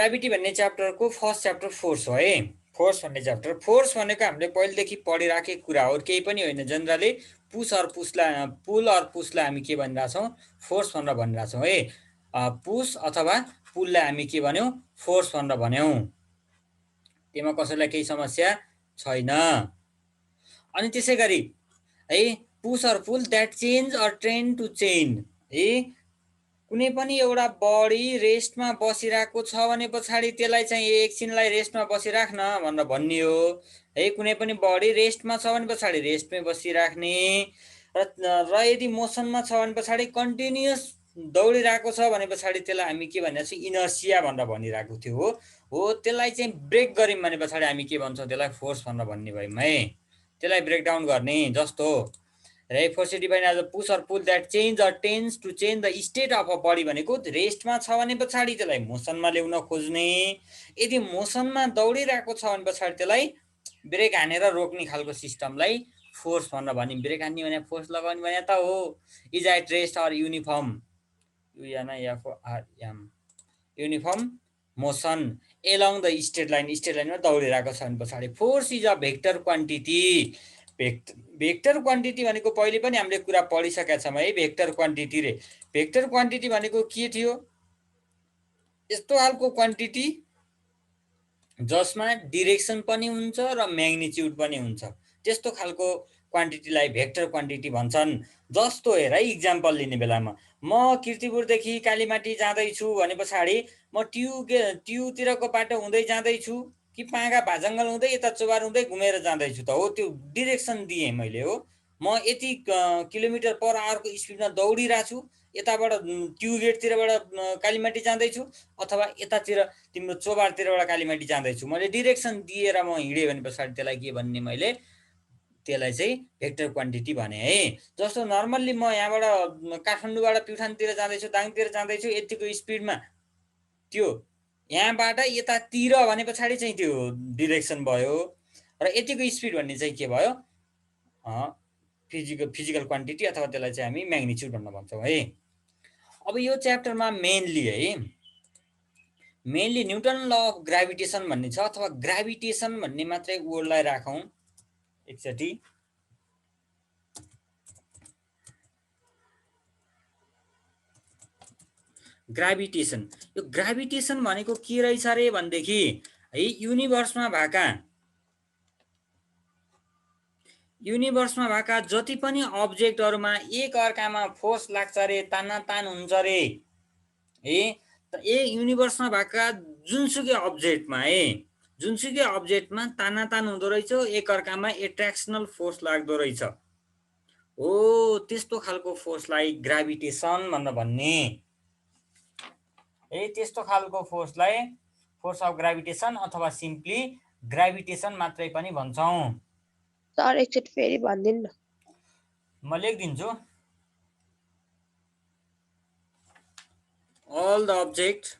Gravity भन्ने च्याप्टरको first chapter force हो है। फोर्स भन्ने च्याप्टर, फोर्स भनेको हामीले पहिलेदेखि पढिराखेको कुरा हो, केही पनि होइन। जनरली पुल अर पुसलाई हामी के भनिरहेछौँ, फोर्स भनेर भनिरहेछौँ है। पुस अथवा पुललाई हामी के भन्यौँ, फोर्स भनेर भन्यौँ। त्यसमा कसैलाई केही समस्या छैन। अनि त्यसै गरी है, push or pull that change or train to chain है। कुनै पनि एउटा बडी रेस्टमा बसिरहेको छ भने पछाडि त्यसलाई चाहिँ एकछिनलाई रेस्टमा बसिराख्न भनेर भनियो है। कुनै पनि बडी रेस्टमा छ भने पछाडि रेस्टमै बसिराख्ने, र यदि मोसनमा छ भने पछाडि कन्टिन्युस दौडिरहेको छ भने पछाडि त्यसलाई हामी के भनेको छौँ, इनर्सिया भनेर भनिरहेको थियो हो। त्यसलाई चाहिँ ब्रेक गऱ्यौँ भने पछाडि हामी के भन्छौँ, त्यसलाई फोर्स भनेर भन्ने भयौँ है। त्यसलाई ब्रेकडाउन गर्ने जस्तो है। Force define as a push or pull that change or tends to change the state of a body भनेको रेस्टमा छ भने पछाडि त्यसलाई मोसनमा ल्याउन खोज्ने, यदि मोसनमा दौडिरहेको छ भने पछाडि त्यसलाई ब्रेक हानेर रोक्ने खालको सिस्टमलाई फोर्स भनेर भनिन्छ। ब्रेक हान्ने भने फोर्स लगाउने भने त हो। Is at rest or uniform, U N I F R M, uniform motion along the straight line, straight लाइनमा दौडिरहेको छ भने पछाडि। Force is a vector quantity. Vector quantity भनेको पहिले पनि हामीले कुरा पढिसकेका छौँ है। भेक्टर क्वान्टिटी रे, भेक्टर क्वान्टिटी भनेको के थियो, यस्तो खालको क्वान्टिटी जसमा डिरेक्सन पनि हुन्छ र म्याग्निट्युड पनि हुन्छ, त्यस्तो खालको क्वान्टिटीलाई भेक्टर क्वान्टिटी भन्छन्। जस्तो हेर है, इक्जाम्पल लिने बेलामा म किर्तिपुरदेखि कालीमाटी जाँदैछु भने पछाडि म ट्युतिरको बाटो हुँदै जाँदैछु कि पाँगा भाजङ्गल हुँदै यता चोबार हुँदै घुमेर जाँदैछु त हो, त्यो डिरेक्सन दिएँ मैले हो। म यति किलोमिटर पर आवरको स्पिडमा दौडिरहेको छु, यताबाट ट्यु गेटतिरबाट कालीमाटी जाँदैछु अथवा यतातिर तिम्रो चोबारतिरबाट कालीमाटी जाँदैछु। मैले डिरेक्सन दिएर म हिँडेँ भने पछाडि त्यसलाई के भन्ने, मैले त्यसलाई चाहिँ भेक्टर क्वान्टिटी भने है। जस्तो नर्मल्ली म यहाँबाट काठमाडौँबाट प्युठानतिर जाँदैछु, दाङतिर जाँदैछु यतिको स्पिडमा, त्यो यहाँबाट यतातिर भने पछाडि चाहिँ त्यो डिरेक्सन भयो। र यतिको स्पिड भन्ने चाहिँ के भयो, फिजिकल क्वान्टिटी अथवा त्यसलाई चाहिँ हामी म्याग्निट्युड भन्न भन्छौँ है। अब यो च्याप्टरमा मेनली है, mainly newton law of gravitation भन्ने छ, अथवा ग्राभिटेसन भन्ने मात्रै वर्डलाई राखौँ एकचोटि। ग्राभिटेसन, यो ग्राभिटेसन भनेको के रहेछ रे भनेदेखि है, युनिभर्समा भएका जति पनि अब्जेक्टहरुमा एक अर्कामा फोर्स लाग्छ रे, तानातान हुन्छ रे है। युनिभर्समा भएका जुनसुकै अब्जेक्टमा तानातान हुँदो रहेछ, एक अर्कामा एट्र्याक्सनल फोर्स लाग्दो रहेछ हो। त्यस्तो खालको फोर्सलाई ग्राभिटेसन भनेर भन्ने है। त्यस्तो खालको फोर्सलाई फोर्स अफ ग्राभिटेसन अथवा सिम्पली ग्राभिटेसन मात्रै पनि भन्छौँ। सर एकचोटि फेरि भनिदिनु न। म लेखिदिन्छु। All the objects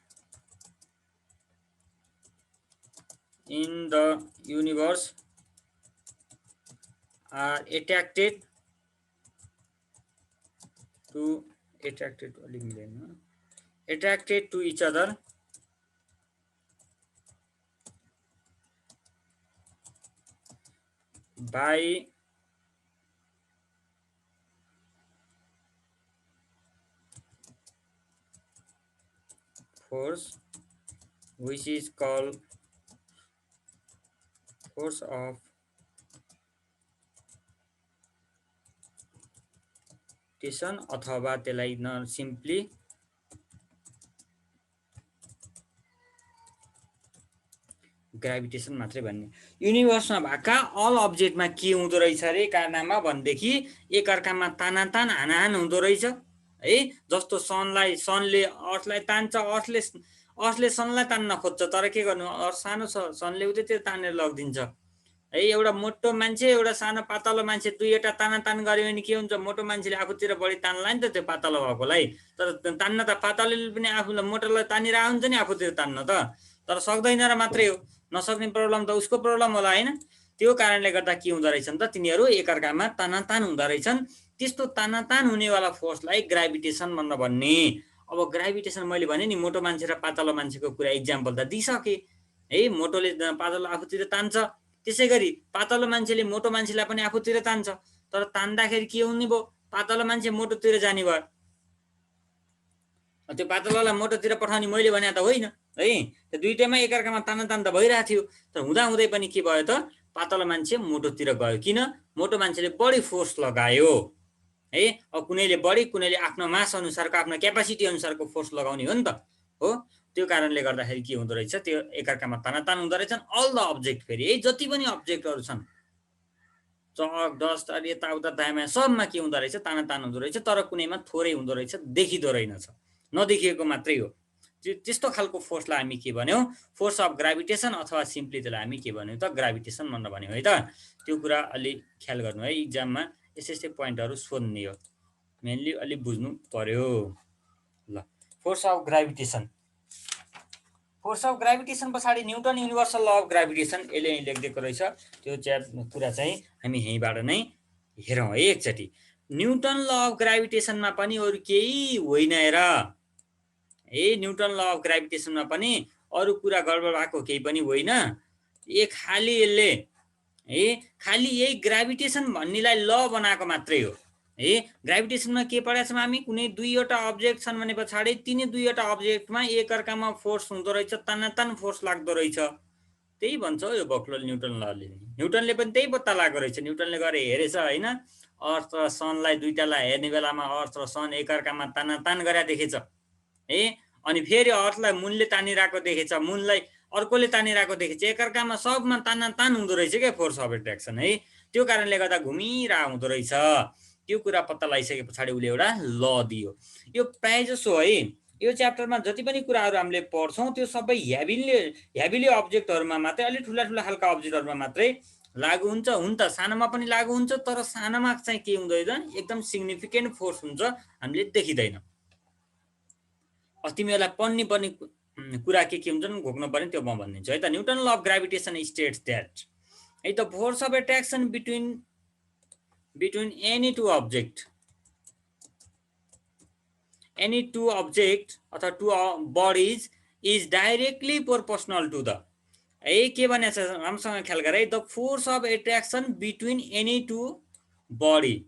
in the universe are attracted to each other by force which is called force of gravitation अथवा त्यसलाई न सिम्पली ग्राभिटेसन मात्रै भन्ने। युनिभर्समा भएका अल अब्जेक्टमा के हुँदो रहेछ रे कारनामा भनेदेखि एक अर्कामा तानातान हानाहान हुँदो रहेछ है। जस्तो सनले अर्थलाई तान्छ, अर्थले सनलाई तान्न खोज्छ, तर के गर्नु, अर्थ सानो छ, सनले उतैतिर तानेर लगिदिन्छ है। एउटा मोटो मान्छे, एउटा सानो पातलो मान्छे, दुईवटा तानातान गर्यो भने के हुन्छ, मोटो मान्छेले आफूतिर बढी तान्ला नि त त्यो पातलो भएकोलाई, तर तान्न त पातलोले पनि आफूलाई मोटोलाई तानिरहेको हुन्छ नि आफूतिर तान्न त, तर सक्दैन र मात्रै हो। नसक्ने प्रब्लम त उसको प्रब्लम होला हैन। त्यो कारणले गर्दा के हुँदो रहेछन् त, तिनीहरू एकअर्कामा तानातान हुँदो रहेछन्। त्यस्तो तानातान हुनेवाला फोर्सलाई ग्राभिटेसन भनेर भन्ने। अब ग्राभिटेसन मैले भने नि मोटो मान्छे र पातलो मान्छेको कुरा इक्जाम्पल त दिइसके है। मोटोले पातलो आफूतिर तान्छ, त्यसै गरी पातलो मान्छेले मोटो मान्छेलाई पनि आफूतिर तान्छ। तर तान्दाखेरि के हुने भयो, पातलो मान्छे मोटोतिर जाने भयो। त्यो पातलोलाई मोटोतिर पठाउने मैले भने त होइन है। त्यो दुईटैमा एकअर्कामा तान त भइरहेको थियो। तर हुँदाहुँदै पनि के भयो त, पातलो मान्छे मोटोतिर गयो। किन? मोटो मान्छेले बढी फोर्स लगायो है। अब कुनैले बढी, कुनैले आफ्नो मास अनुसारको, आफ्नो क्यापासिटी अनुसारको फोर्स लगाउने हो नि त हो। त्यो कारणले गर्दाखेरि के हुँदो रहेछ, त्यो एकअर्कामा तानातान हुँदो रहेछन्। अल द अब्जेक्ट, फेरि है जति पनि अब्जेक्टहरू छन्, चक डस्ट अनि यताउता दायाँ सबमा के हुँदो रहेछ, तानातान हुँदो रहेछ। तर कुनैमा थोरै हुँदो रहेछ, देखिँदो रहेनछ, नदेखिएको मात्रै हो। त्यस्तो खालको फोर्सलाई हामी के भन्यौँ, फोर्स अफ ग्राभिटेसन, अथवा सिम्पली त्यसलाई हामी के भन्यौँ त, ग्राभिटेसन भन्न भन्यौँ है त। त्यो कुरा अलि ख्याल गर्नु है, इक्जाममा यस्तै पोइन्टहरू सोध्ने हो, मेनली अलि बुझ्नु पर्यो। ल, force of gravitation. Force of gravitation पछाडि Newton universal law of gravitation यसले यहीँ लेखिदिएको रहेछ। त्यो कुरा चाहिँ हामी यहीँबाट नै हेरौँ है एकचोटि। न्युटन ल अफ ग्राभिटेसनमा पनि अरू केही होइन र है। न्युटन ल अफ ग्राभिटेसनमा पनि अरू कुरा गडबड भएको केही पनि होइन। खालि यसले है, खालि यही ग्राभिटेसन भन्नेलाई ल बनाएको मात्रै हो है। ग्राभिटेसनमा के पढाएको छौँ हामी, कुनै दुईवटा अब्जेक्ट छन् भने पछाडि तिनी दुईवटा अब्जेक्टमा एकअर्कामा फोर्स हुँदो रहेछ, तानातान फोर्स लाग्दो रहेछ। त्यही भन्छ यो बक्लर न्युटन लले। न्युटनले पनि त्यही पत्ता लागेको रहेछ। न्युटनले गएर हेरेछ होइन, अर्थ र सनलाई दुईटालाई हेर्ने बेलामा अर्थ र सन एकअर्कामा तानातान गरेर देखेछ है। अनि फेरि अर्थलाई मुनले तानिरहेको देखेछ, मुनलाई अर्कोले तानिरहेको देखेछ, एकअर्कामा सबमा तानातान हुँदो रहेछ क्या फोर्स अफ एट्र्याक्सन है। त्यो कारणले गर्दा घुमिरहेको हुँदो रहेछ। त्यो कुरा पत्ता लगाइसके पछाडि उसले एउटा ल दियो। यो प्रायः जसो है, यो च्याप्टरमा जति पनि कुराहरू हामीले पढ्छौँ त्यो सबै हेभिली अब्जेक्टहरूमा मात्रै, अलिक ठुला ठुला खालका अब्जेक्टहरूमा मात्रै लागु हुन्छ। हुन त सानोमा पनि लागु हुन्छ, तर सानोमा चाहिँ के हुँदैन, एकदम सिग्निफिकेन्ट फोर्स हुन्छ, हामीले देखिँदैन। तिमीहरूलाई पढ्ने पर्ने कुरा के हुन्छन्, घोक्नु पर्ने, त्यो म भनिदिन्छु है त। Newton law of gravitation states that है त force of attraction between any two object, any two object अथवा two bodies is directly proportional to the है। के भनेको छ राम्रोसँग ख्याल गर है। The force of attraction between any two body,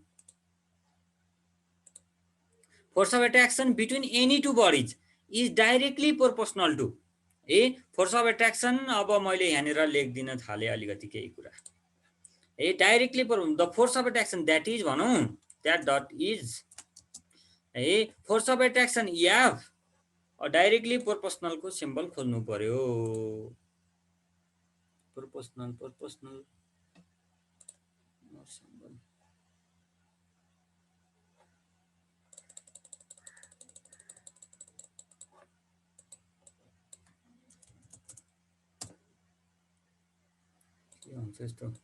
force of attraction between any two bodies is directly proportional to है। फोर्स अफ एट्र्याक्सन अब मैले यहाँनिर लेखिदिन थालेँ अलिकति केही कुरा है। Directly the force of attraction that is भनौँ, द्याट डट इज है। Force of attraction F directly प्रोपोर्सनलको सिम्बल खोज्नु पर्यो। प्रोपोर्सनल सिम्बल के हुन्छ यस्तो।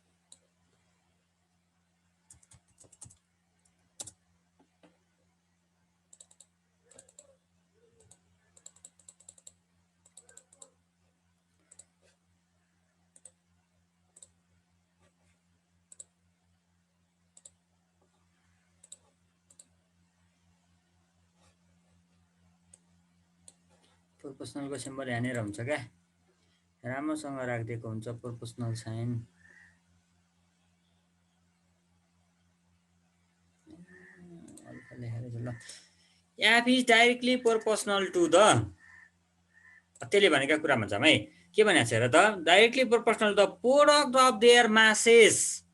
प्रोपोर्सनलको सिम्बल यहाँनिर हुन्छ क्या, राम्रोसँग राखिदिएको हुन्छ proportional sign. F is directly proportional to the, त्यसले भनेका कुरामा जाम है। के भनेको छ हेर त, directly proportional the product of there masses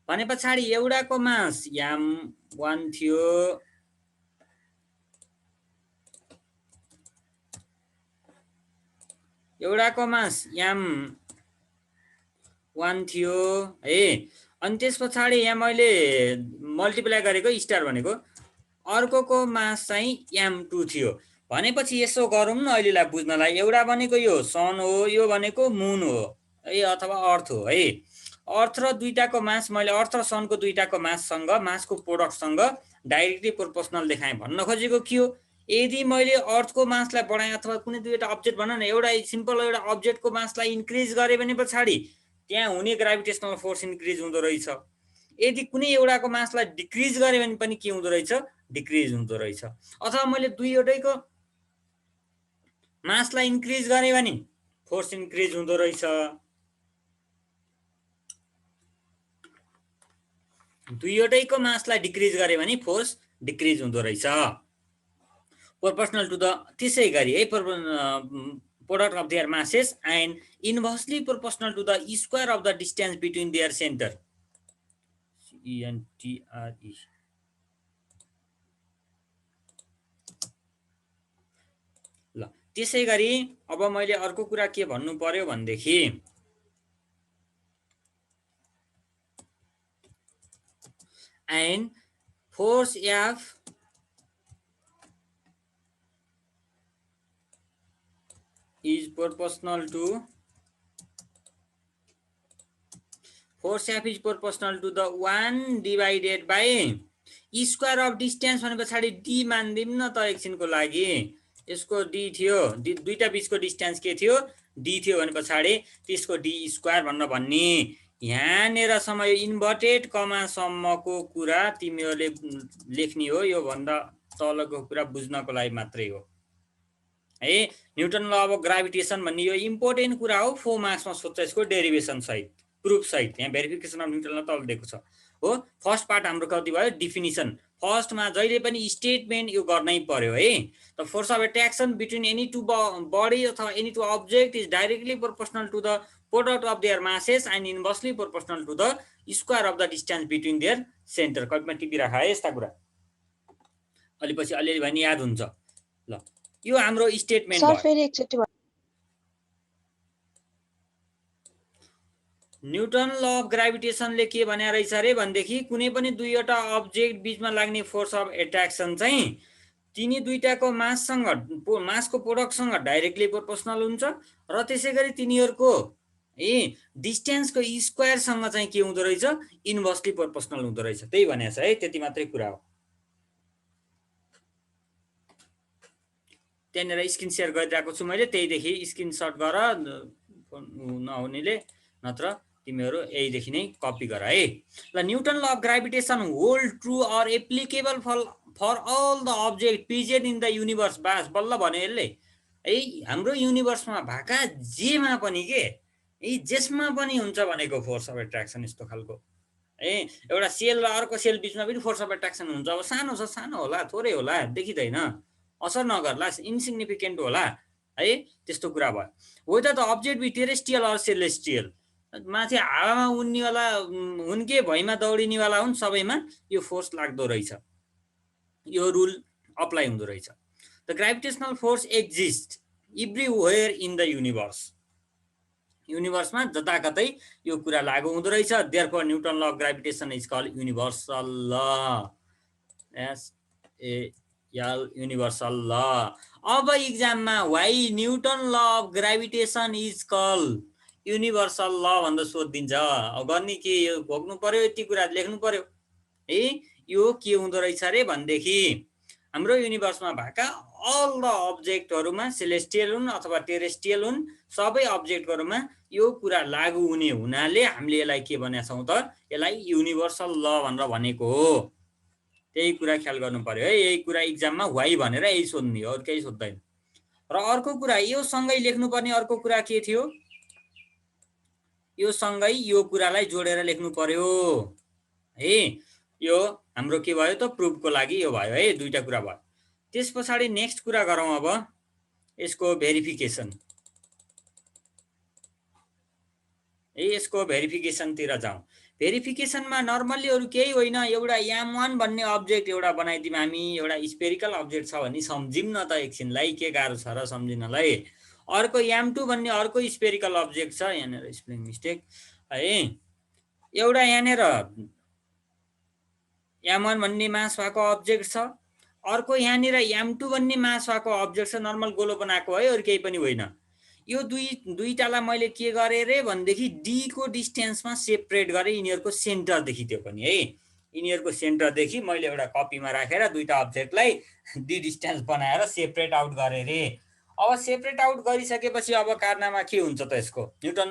भने पछाडि एउटाको मास m1 थियो, एउटाको मास m1 थियो है। अनि त्यस पछाडि यहाँ मैले मल्टिप्लाई गरेको स्टार भनेको, अर्कोको मास चाहिँ m2 थियो भनेपछि यसो गरौँ न अहिलेलाई बुझ्नलाई। एउटा भनेको यो सन हो, यो भनेको मुन हो है, अथवा अर्थ हो है। अर्थ र दुईटाको मास मैले अर्थ र सनको दुईटाको माससँग, मासको प्रोडक्टसँग डाइरेक्टली प्रोपोर्सनल देखाएँ भन्न खोजेको के हो। यदि मैले अर्थको मासलाई बढाएँ अथवा कुनै दुईवटा अब्जेक्ट भन न, एउटा सिम्पल एउटा अब्जेक्टको मासलाई इन्क्रिज गरेँ भने पछाडि त्यहाँ हुने ग्राभिटेसनल फोर्स इन्क्रिज हुँदो रहेछ। यदि कुनै एउटाको मासलाई डिक्रिज गरेँ भने पनि के हुँदो रहेछ, डिक्रिज हुँदो रहेछ। अथवा मैले दुईवटैको मासलाई इन्क्रिज गरे भने फोर्स इन्क्रिज हुँदो रहेछ, दुईवटैको मासलाई डिक्रिज गरे भने फोर्स डिक्रिज हुँदो रहेछ। प्रोपोर्सनल टु द त्यसै गरी है product of their masses and inversely proportional to the square of the distance between their center. CENTRE. ल त्यसै गरी अब मैले अर्को कुरा के भन्नु पर्यो भनेदेखि and force F is proportional to the 1 divided by square of distance भने पछाडी d मान्दिम न त एकछिनको लागि, यसको d थियो, दुईटा बीचको डिस्टेन्स के थियो d थियो भने पछाडी त्यसको d स्क्वायर भन्ने यहाँनेर समय इन्भर्टेड कमा सम्मको कुरा तिमीहरूले लेख्ने हो, यो भन्दा तलको कुरा बुझ्नको लागि मात्रै हो है। न्युटन ल अफ ग्राभिटेसन भन्ने यो इम्पोर्टेन्ट कुरा हो, 4 मार्क्समा सोध्छ यसको डेरिभेसन सहित प्रुफ सहित। यहाँ भेरिफिकेसन अफ न्युटन ल तल दिएको छ हो। फर्स्ट पार्ट हाम्रो कति भयो डिफिनिसन, फर्स्टमा जहिले पनि स्टेटमेन्ट यो गर्नै पर्यो है। The force of attraction between any two body अथवा any two object is directly proportional to the product of their masses and inversely proportional to the square of the distance between their center। कपिमा टिपिराख है यस्ता कुरा, अलि पछि अलिअलि भनी याद हुन्छ। ल यो हाम्रो स्टेटमेन्ट सर भयो। फेरि एकचोटि न्युटन ल अफ ग्राभिटेसनले के भने रहेछ रे भनेदेखि कुनै पनि दुईवटा अब्जेक्ट बीचमा लाग्ने फोर्स अफ एट्र्याक्सन चाहिँ तिनी दुईटाको मासको प्रोडक्टसँग डाइरेक्टली प्रोपोर्सनल हुन्छ र त्यसै गरी तिनीहरूको डिस्टेन्सको स्क्वायरसँग चाहिँ के हुँदो रहेछ इन्भर्सली प्रोपोर्सनल हुँदो रहेछ। त्यही भनेको छ है, त्यति मात्रै कुरा हो। त्यहाँनिर स्क्रिन सेयर गरिरहेको छु मैले, त्यहीदेखि स्क्रिनसट गर नहुनेले, नत्र तिमीहरू यहीदेखि नै कपी गर है। Law Newton law of gravitation hold true or applicable for all the object present in the universe. बास बल्ल भन्यो यसले है, हाम्रो युनिभर्समा भएका जेमा पनि के जेसमा पनि हुन्छ भनेको फोर्स अफ एट्र्याक्सन यस्तो खालको है। एउटा सेल र अर्को सेल बिचमा पनि फोर्स अफ एट्र्याक्सन हुन्छ। अब सानो छ, सानो होला, थोरै होला, देखिँदैन, असर नगर्ला, इन्सिग्निफिकेन्ट होला है, त्यस्तो कुरा भयो। Whether the object be terrestrial or celestial, माथि हावामा उड्नेवाला हुन् के भैमा दौडिनेवाला हुन्, सबैमा यो फोर्स लाग्दो रहेछ, यो रुल अप्लाई हुँदो रहेछ। The gravitational force exist everywhere in the universe, युनिभर्समा जताकतै यो कुरा लागू हुँदो रहेछ। Therefore Newton law of gravitation is called universal law, universal law. अब इक्जाममा why Newton law of gravitation is called universal law भनेर सोधिदिन्छ। गर्ने के यो भोग्नु पर्यो, यति कुरा लेख्नु पर्यो है। यो के हुँदो रहेछ रे भनेदेखि हाम्रो युनिभर्समा भएका अल द अब्जेक्टहरुमा सेलेस्टियल हुन् अथवा टेरेस्ट्रियल हुन्, सबै अब्जेक्टहरुमा यो कुरा लागू हुने हुनाले हामीले यसलाई के भनेका छौं त, यसलाई युनिभर्सल ल भनेर भनेको हो। त्यही कुरा ख्याल गर्नु पर्यो है। यही कुरा एक्जाममा वाइ भनेर यही सोध्ने हो, अरु केही सोध्दैन। र अर्को कुरा यो सँगै लेख्नुपर्ने अर्को कुरा के थियो, यो सँगै यो कुरालाई जोडेर लेख्नु पर्यो है। यो हाम्रो के भयो त, प्रुफको लागि यो भयो है, दुईटा कुरा भयो। त्यसपछि नेक्स्ट कुरा गरौँ अब यसको भेरिफिकेसन है, यसको भेरिफिकेसन तिर जाउँ। भेरिफिकेसनमा नर्मली अरु केही होइन, एउटा m1 भन्ने अब्जेक्ट एउटा बनाइदिम हामी, एउटा स्पेरिकल अब्जेक्ट छ भन्ने सम्झिम न त एकछिनलाई, के गाह्रो छ र सम्झिनलाई। अर्को m2 भन्ने अर्को स्पेरिकल अब्जेक्ट छ, यहाँनेर स्पेलिङ मिस्टेक है। एउटा यहाँनेर m1 भन्ने मास भएको अब्जेक्ट छ, अर्को यहाँनेर m2 भन्ने मास भएको अब्जेक्ट छ, नर्मल गोलो बनाएको है, अरु केही पनि होइन। यो दुईटालाई मैले के गरे रे भन्देखि d को डिस्टेन्समा सेपरेट गरे, यिनीहरुको सेन्टर देखि, त्यो पनि है यिनीहरुको सेन्टर देखि मैले एउटा कपीमा राखेर दुईटा अब्जेक्टलाई d डिस्टेन्स बनाएर सेपरेट आउट गरे रे। अब सेपरेट आउट गरिसकेपछि अब कारनामा के हुन्छ त, यसको न्युटन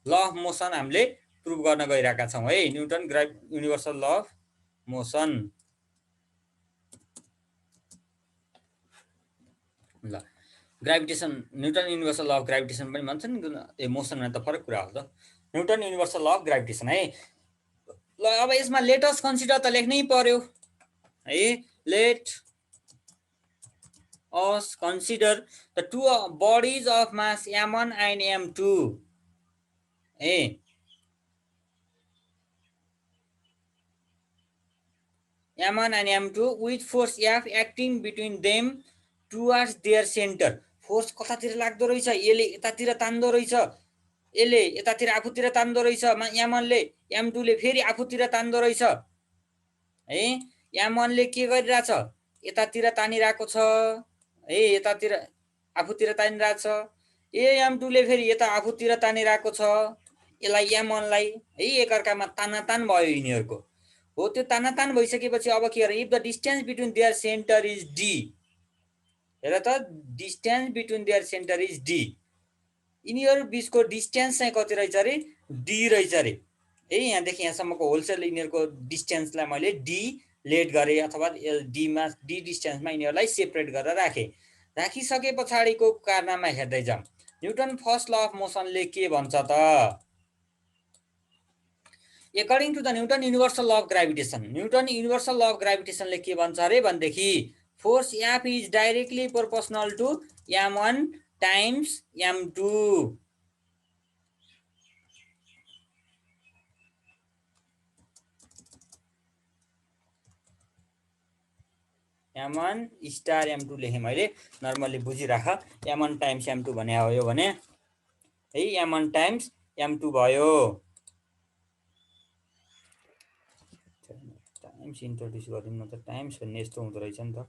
ल अफ मोसन हामीले प्रुभ गर्न गइरहेका छौं है। Newton universal law of motion. Law gravitation Newton universal law of gravitation पनि भन्छ नि ए मोसनमा त फरक कुरा हो त newton universal law of gravitation है ल अब यसमा लेटस कन्सिडर त लेख्नै पर्यो है let us consider the two bodies of mass m1 and m2 है m1 and m2 with force F acting between them towards their center force कतातिर लाग्दो रहेछ यसले यतातिर तान्दो रहेछ यसले यतातिर आफूतिर तान्दो रहेछ m1 ले m2 ले फेरि आफूतिर तान्दो रहेछ है m1 ले के गरिरहेछ यतातिर तानिरहेको छ है यतातिर आफूतिर तानिरहेछ m2 ले फेरि यता आफूतिर तानिरहेको छ यसलाई m1 लाई है एकअर्कामा तानातान भयो यिनीहरुको हो त्यो तानातान भइसकेपछि अब के गर्ने if the distance between their centre is D हेर त distance between their centre is D यिनीहरु बीचको डिस्टेन्स चाहिँ कति रहेछ रे डी रहेछ रे है यहाँदेखि यहाँसम्मको होलसेल यिनीहरुको डिस्टेन्सलाई मैले डी लेट गरे अथवा डी डिस्टेन्समा यिनीहरुलाई सेपरेट गरेर राखे राखिसके पछाडीको कारनामा हेर्दै जाम न्युटन फर्स्ट ल अफ मोसनले के भन्छ त According to the Newton universal law of gravitation, Newton universal law of gravitation ले के भन्छ रे भन्देखि force F is directly proportional to m1 times m2. m1 star m2 लेखे मैले नर्मली बुझिराख m1 times m2 भने हो यो भने है m1 times m2 भयो टाइम्स इन्ट्रोड्युस गरिदिनु न त टाइम्स भन्ने यस्तो हुँदो रहेछ नि त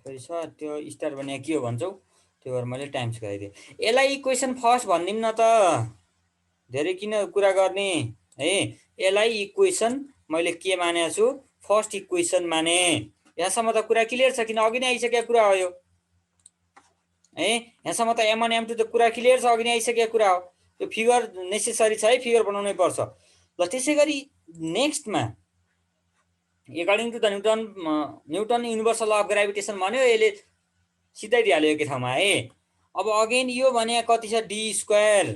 फेरि सर त्यो स्टार भने के हो भन्छौ त्यो भएर मैले टाइम्स गरिदिएँ यसलाई इक्वेसन फर्स्ट भनिदिउँ न त धेरै किन कुरा गर्ने है यसलाई इक्वेसन मैले के मानेको छु फर्स्ट इक्वेसन माने यहाँसम्म त कुरा क्लियर छ किन अघि नै आइसकेको कुरा हो यो है यहाँसम्म त m1 m2 त कुरा क्लियर छ अघि नै आइसकेको कुरा हो यो फिगर नेसेसरी छ है फिगर बनाउनै पर्छ ल त्यसैगरी नेक्स्टमा according to the newton universal of gravitation भन्यो यसले सिधै दिइहाल्यो एकै ठाउँमा है अब अगेन यो भने कति छ डी स्क्वायर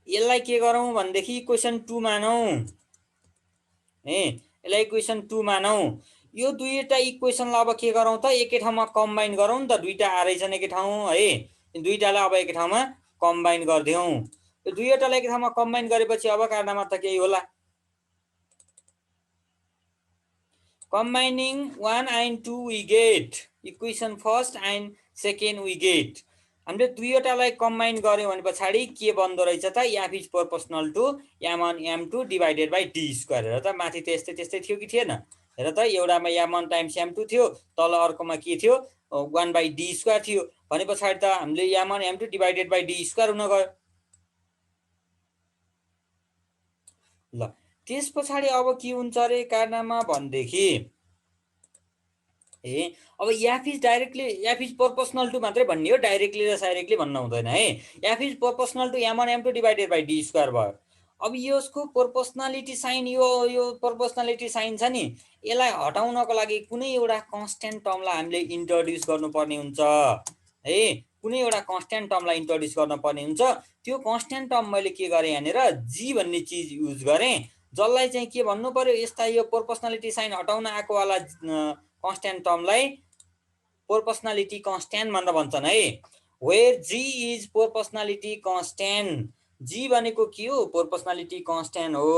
यसलाई के गरौँ भन्देखि इक्वेसन 2 मानौँ है यसलाई इक्वेसन 2 मानौँ यो दुईटा इक्वेसनलाई अब के गरौँ त एकै ठाउँमा कम्बाइन गरौँ नि त दुईटा आरै छन् एकै ठाउँ है दुईटालाई अब एकै ठाउँमा कम्बाइन गर्दियौँ यो दुईवटालाई एकै ठाउँमा कम्बाइन गरेपछि अब कारनामा त केही होला combining 1 and 2 we get equation first and second we get हामीले दुईवटालाई कम्बाइन गर्यौं भने पछाडी के बन्दो रहेछ त f is proportional to m1 m2 divided by d square हेर त माथि त त्यस्तै थियो कि थिएन हेर त एउटामा m1 times m2 थियो तल अर्कोमा के थियो 1 by d square थियो भने पछाडी त हामीले m1 m2 divided by d square हुन गयो ल त्यस पछाडी अब के हुन्छ रे कारनामा भन्देखि ए अब f is directly f is proportional to मात्रै भन्ने हो डाइरेक्टली र डाइरेक्टली भन्न हुँदैन है f is proportional to m1 m2 divided by d square भयो अब यसको प्रोपोर्शनालिटी साइन यो प्रोपोर्शनालिटी साइन छ नि यसलाई हटाउनको लागि कुनै एउटा कन्स्ट्यान्ट टर्मलाई हामीले इन्ट्रोड्युस गर्नुपर्ने हुन्छ है कुनै एउटा कन्स्ट्यान्ट टर्मलाई इन्ट्रोड्युस गर्नुपर्ने हुन्छ त्यो कन्स्ट्यान्ट टर्म मैले के गरे यहाँनेर g भन्ने चीज युज गरे जसलाई चाहिँ के भन्नु पर्यो यस्ता यो प्रोपोर्शनालिटी साइन हटाउन आको वाला कन्स्ट्यान्ट टर्मलाई प्रोपोर्शनालिटी कन्स्ट्यान्ट भनेर भन्छन् है where g is proportionality constant g भनेको के हो प्रोपोर्शनालिटी कन्स्ट्यान्ट हो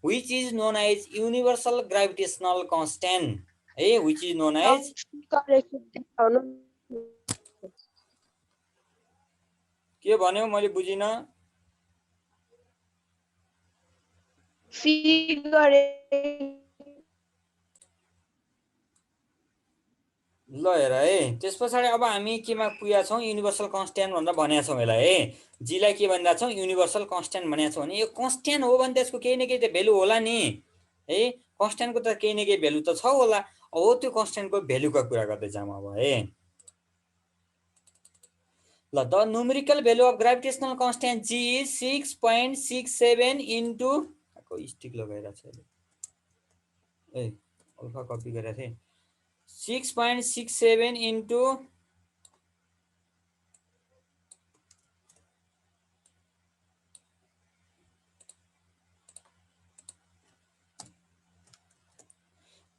which is known as universal gravitational constant है व्हिच इज नोन एज के भन्यो मैले बुझिन ल हेर है त्यस पछाडी अब हामी केमा पुगेका छौं युनिभर्सल कन्स्ट्यान्ट भनेर भनेका छौं यसलाई है जी लाई के भन्दा छौं युनिभर्सल कन्स्ट्यान्ट भनेका छौं भने यो कन्स्ट्यान्ट हो भने त्यसको केही न केही त भ्यालु होला नि है कन्स्ट्यान्टको त केही न केही भ्यालु त छ होला हो त्यो कन्स्ट्यान्टको भ्यालुको कुरा गर्दै जाम अब है ल the numerical value of gravitational constant g is 6.67 into को स्टिक लगाइरा छ ए अल्फा कपी गरेको थिएँ 6.67 इन्टु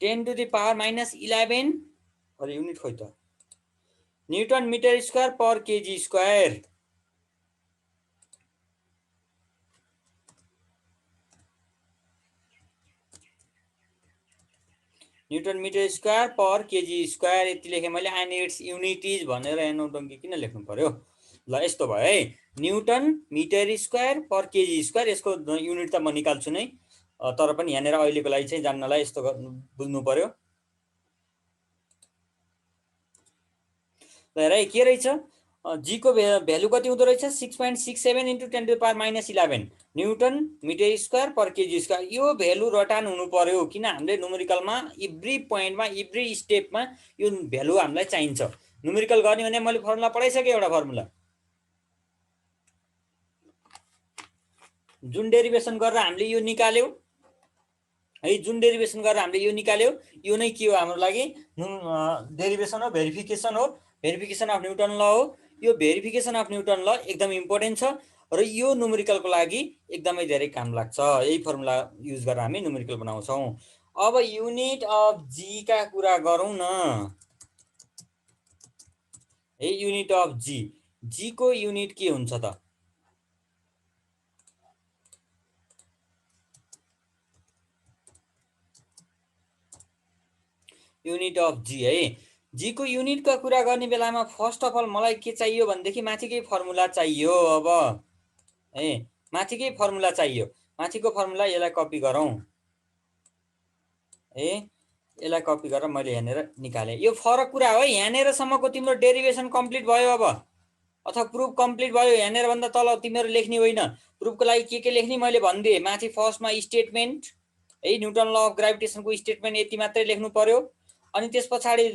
10⁻11 अरे युनिट खोइ त newton metre square per kg square newton metre square per kg square यति लेखेँ मैले एन्ड इट्स युनिटिज भनेर यहाँ नौटङ्की किन लेख्नु पर्यो ल यस्तो भयो है newton metre square per kg square यसको युनिट त म निकाल्छु नै तर पनि यहाँनिर अहिलेको लागि चाहिँ जान्नलाई यस्तो बुझ्नु पर्यो ल है के रहेछ जी को भ्यालु कति हुँदो रहेछ 6.67 into 10⁻11 newton metre square per kg square यो भ्यालु रटान हुनु पर्यो किन हामीले न्युमेरिकलमा एभ्री पोइन्टमा एभ्री स्टेपमा यो भ्यालु हामीलाई चाहिन्छ न्युमेरिकल गर्ने भने मैले फर्मुला पढाइसकेँ एउटा फर्मुला जुन डेरिभेसन गरेर हामीले यो निकाल्यौ है जुन डेरिभेसन गरेर हामीले यो निकाल्यौ यो नै के हो हाम्रो लागि डेरिभेसन हो भेरिफिकेसन अफ न्युटन ल हो यो भेरिफिकेसन अफ न्युटन ल एकदम इम्पोर्टेन्ट छ र यो न्युमेरिकलको लागि एकदमै धेरै काम लाग्छ यही फर्मुला युज गरेर हामी न्युमेरिकल बनाउँछौँ अब युनिट अफ जी का कुरा गरौँ न है युनिट अफ जी को युनिट के हुन्छ त युनिट अफ जी है जी को युनिटका कुरा गर्ने बेलामा फर्स्ट अफ अल मलाई के चाहियो भनेदेखि माथिकै फर्मुला चाहियो अब है माथिकै फर्मुला चाहियो माथिको फर्मुला यसलाई कपी गरौँ है यसलाई कपी गरेर मैले यहाँनिर निकालेँ यो फरक कुरा हो यहाँनिरसम्मको तिम्रो डेरिभेसन कम्प्लिट भयो अब अथवा प्रुफ कम्प्लिट भयो यहाँनिर भन्दा तल तिमीहरू लेख्ने होइन प्रुफको लागि के लेख्ने मैले भनिदिएँ माथि फर्स्टमा स्टेटमेन्ट है न्युटन ल अफ ग्राभिटेसनको स्टेटमेन्ट यति मात्रै लेख्नु पर्यो अनि त्यस पछाडि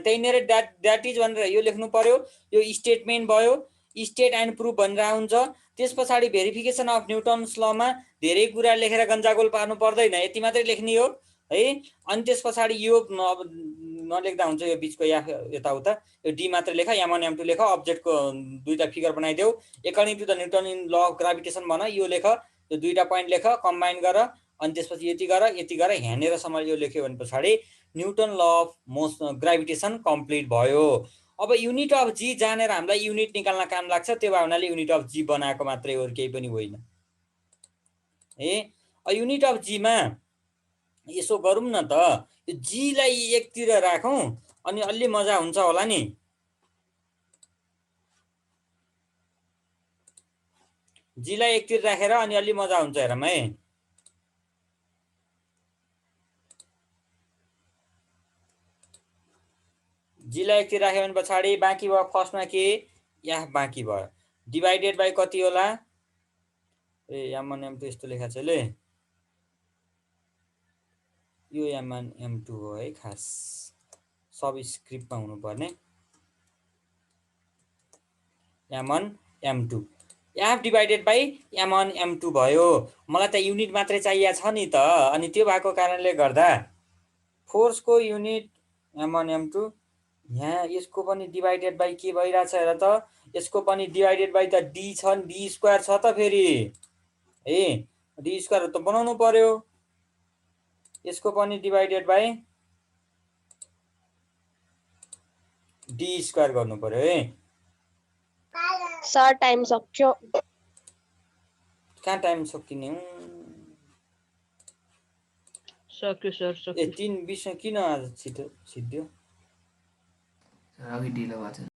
त्यहीँनिर द्याट इज भनेर यो लेख्नु पर्यो यो स्टेटमेन्ट भयो स्टेट एन्ड प्रुफ भनेर हुन्छ त्यस पछाडि भेरिफिकेसन अफ न्युटन्स लमा धेरै कुरा लेखेर गन्जागोल पार्नु पर्दैन यति मात्रै लेख्ने हो है अनि त्यस पछाडि यो अब नलेख्दा हुन्छ यो बिचको यताउता यो डी मात्र लेख m1 m2 लेख अब्जेक्टको दुईटा फिगर बनाइदेऊ according to the Newton in law of gravitation भन यो लेख यो दुईटा पोइन्ट लेख कम्बाइन गर अनि त्यसपछि यति गर यहाँनिरसम्म यो लेख्यो भने पछाडि newton law of gravitation complete भयो अब युनिट अफ जी जानेर हामीलाई युनिट निकाल्न काम लाग्छ त्यो भए हुनाले युनिट अफ जी बनाएको मात्रै हो केही पनि होइन है युनिट अफ जीमा यसो गरौँ न त जीलाई एकतिर राखौँ अनि अलि मजा हुन्छ होला नि जीलाई एकतिर राखेर अनि अलि मजा हुन्छ हेरौँ है जीलाई एकतिर राख्यो भने पछाडि बाँकी भयो फर्स्टमा के यहाँ बाँकी भयो डिभाइडेड बाई कति होला ए m1 m2 यस्तो लेखा छ ले यो m1 m2 हो है खास सब स्क्रिप्टमा हुनुपर्ने m1 m2 f divided by m1 m2 भयो मलाई त युनिट मात्रै चाहिएको छ नि त अनि त्यो भएको कारणले गर्दा फोर्सको युनिट m1 m2 यहाँ यसको पनि डिभाइडेड बाई के भइरहेछ हेर त यसको पनि डिभाइडेड बाई त डी छ नि डी स्क्वायर छ त फेरि ए डी स्क्वायर त बनाउनु पर्यो यसको पनि डिभाइडेड बाई डी स्क्वायर गर्नु पर्यो है सर टाइम सक्यो कहाँ टाइम सकिने सक्यो सर सक्यो ए 3:20 किन आज छिटो सिद्धियो अघि ढिलो भएको थियो